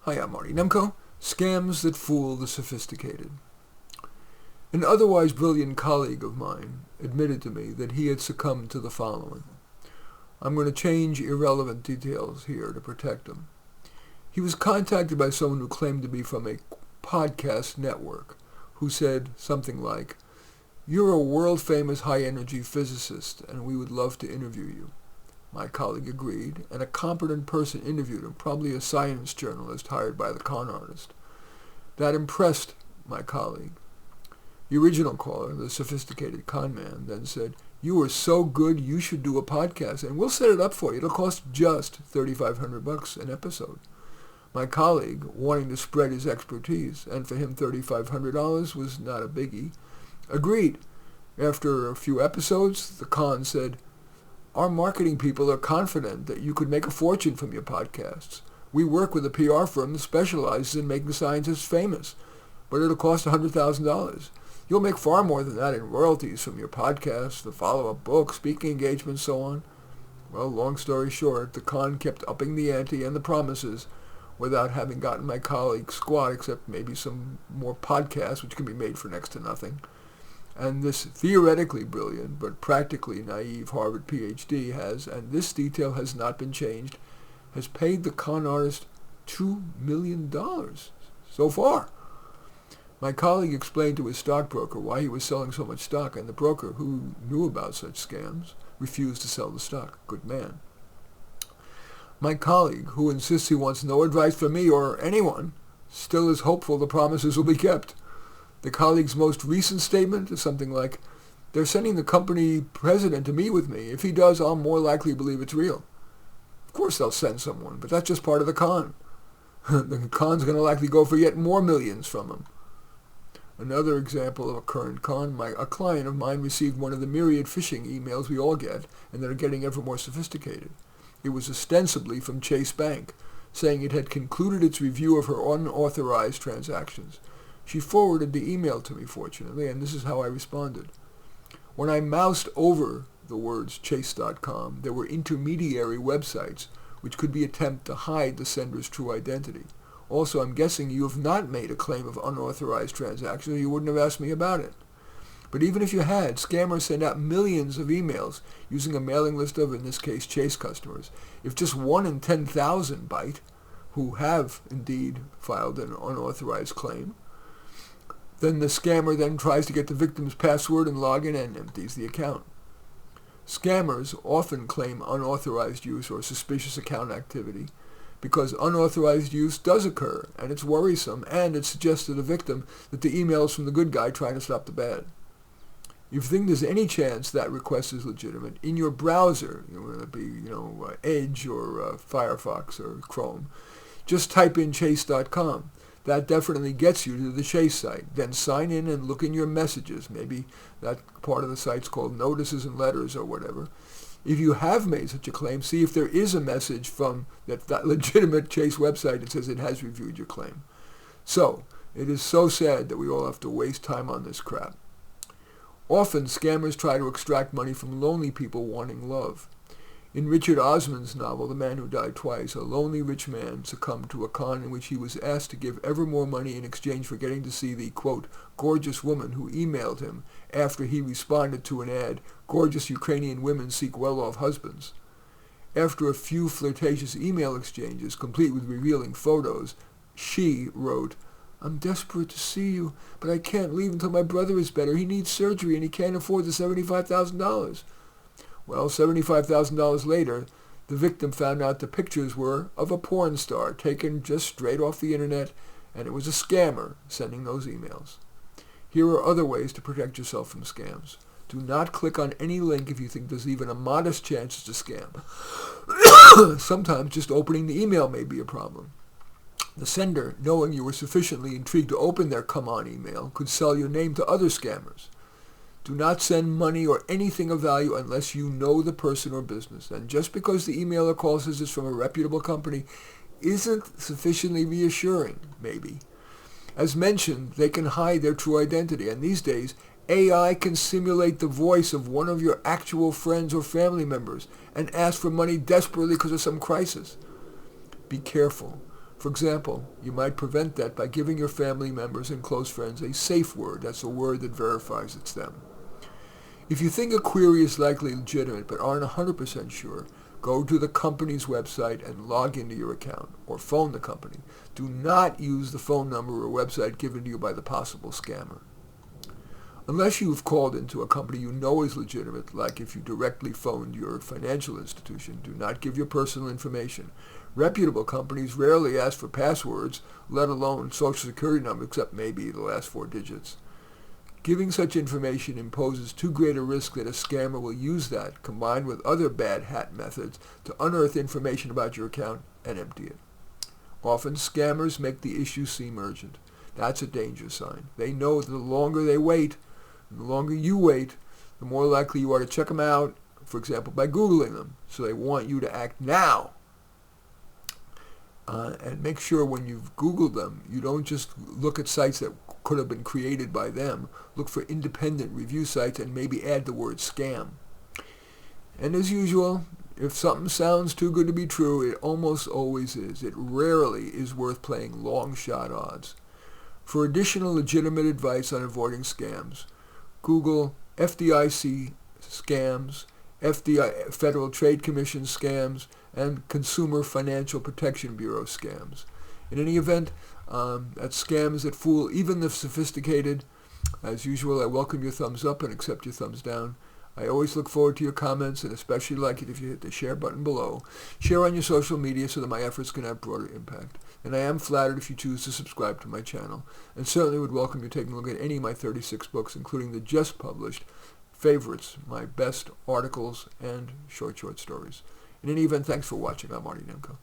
Hi, I'm Marty Nemko. Scams that fool the sophisticated. An otherwise brilliant colleague of mine admitted to me that he had succumbed to the following. I'm going to change irrelevant details here to protect him. He was contacted by someone who claimed to be from a podcast network, who said something like, "You're a world-famous high-energy physicist, and we would love to interview you." My colleague agreed, and a competent person interviewed him, probably a science journalist hired by the con artist. That impressed my colleague. The original caller, the sophisticated con man, then said, "You are so good, you should do a podcast, and we'll set it up for you. It'll cost just $3,500 an episode." My colleague, wanting to spread his expertise, and for him $3,500 was not a biggie, agreed. After a few episodes, the con said, "Our marketing people are confident that you could make a fortune from your podcasts. We work with a PR firm that specializes in making scientists famous, but it'll cost $100,000. You'll make far more than that in royalties from your podcasts, the follow-up book, speaking engagements, so on." Well, long story short, the con kept upping the ante and the promises without having gotten my colleague squat, except maybe some more podcasts, which can be made for next to nothing. And this theoretically brilliant but practically naive Harvard PhD has, and this detail has not been changed, has paid the con artist $2 million so far. My colleague explained to his stockbroker why he was selling so much stock, and the broker, who knew about such scams, refused to sell the stock. Good man. My colleague, who insists he wants no advice from me or anyone, still is hopeful the promises will be kept. The colleague's most recent statement is something like, "They're sending the company president to meet with me. If he does, I'll more likely believe it's real." Of course they'll send someone, but that's just part of the con. The con's going to likely go for yet more millions from him. Another example of a current con, a client of mine received one of the myriad phishing emails we all get, and that are getting ever more sophisticated. It was ostensibly from Chase Bank, saying it had concluded its review of her unauthorized transactions. She forwarded the email to me, fortunately, and this is how I responded. When I moused over the words chase.com, there were intermediary websites which could be attempted to hide the sender's true identity. Also, I'm guessing you have not made a claim of unauthorized transactions, or you wouldn't have asked me about it. But even if you had, scammers send out millions of emails using a mailing list of, in this case, Chase customers. If just 1 in 10,000 bite, who have indeed filed an unauthorized claim, then the scammer then tries to get the victim's password and login and empties the account. Scammers often claim unauthorized use or suspicious account activity because unauthorized use does occur, and it's worrisome, and it suggests to the victim that the email is from the good guy trying to stop the bad. If you think there's any chance that request is legitimate, in your browser, whether it be Edge or Firefox or Chrome, just type in chase.com. That definitely gets you to the Chase site. Then sign in and look in your messages. Maybe that part of the site's called notices and letters or whatever. If you have made such a claim, see if there is a message from that legitimate Chase website that says it has reviewed your claim. So, it is so sad that we all have to waste time on this crap. Often, scammers try to extract money from lonely people wanting love. In Richard Osman's novel, The Man Who Died Twice, a lonely rich man succumbed to a con in which he was asked to give ever more money in exchange for getting to see the, quote, gorgeous woman who emailed him after he responded to an ad, "Gorgeous Ukrainian women seek well-off husbands." After a few flirtatious email exchanges, complete with revealing photos, she wrote, "I'm desperate to see you, but I can't leave until my brother is better. He needs surgery and he can't afford the $75,000. Well, $75,000 later, the victim found out the pictures were of a porn star taken just straight off the internet, and it was a scammer sending those emails. Here are other ways to protect yourself from scams. Do not click on any link if you think there's even a modest chance it's a scam. Sometimes just opening the email may be a problem. The sender, knowing you were sufficiently intrigued to open their come-on email, could sell your name to other scammers. Do not send money or anything of value unless you know the person or business. And just because the emailer calls says it's from a reputable company isn't sufficiently reassuring, maybe. As mentioned, they can hide their true identity, and these days, AI can simulate the voice of one of your actual friends or family members and ask for money desperately because of some crisis. Be careful. For example, you might prevent that by giving your family members and close friends a safe word. That's a word that verifies it's them. If you think a query is likely legitimate but aren't 100% sure, go to the company's website and log into your account, or phone the company. Do not use the phone number or website given to you by the possible scammer. Unless you have called into a company you know is legitimate, like if you directly phoned your financial institution, do not give your personal information. Reputable companies rarely ask for passwords, let alone social security number, except maybe the last 4 digits. Giving such information imposes too great a risk that a scammer will use that, combined with other bad hat methods, to unearth information about your account and empty it. Often scammers make the issue seem urgent. That's a danger sign. They know that the longer they wait, the longer you wait, the more likely you are to check them out, for example, by Googling them. So they want you to act now. And make sure when you've Googled them, you don't just look at sites that could have been created by them. Look for independent review sites and maybe add the word scam. And as usual, if something sounds too good to be true, it almost always is. It rarely is worth playing long shot odds. For additional legitimate advice on avoiding scams, Google FDIC scams, Federal Trade Commission scams, and Consumer Financial Protection Bureau scams. In any event, that's scams that fool even the sophisticated. As usual, I welcome your thumbs up and accept your thumbs down. I always look forward to your comments, and especially like it if you hit the share button below. Share on your social media so that my efforts can have broader impact. And I am flattered if you choose to subscribe to my channel, and certainly would welcome you taking a look at any of my 36 books, including the just published favorites, my best articles, and short stories. In any event, thanks for watching. I'm Marty Nemko.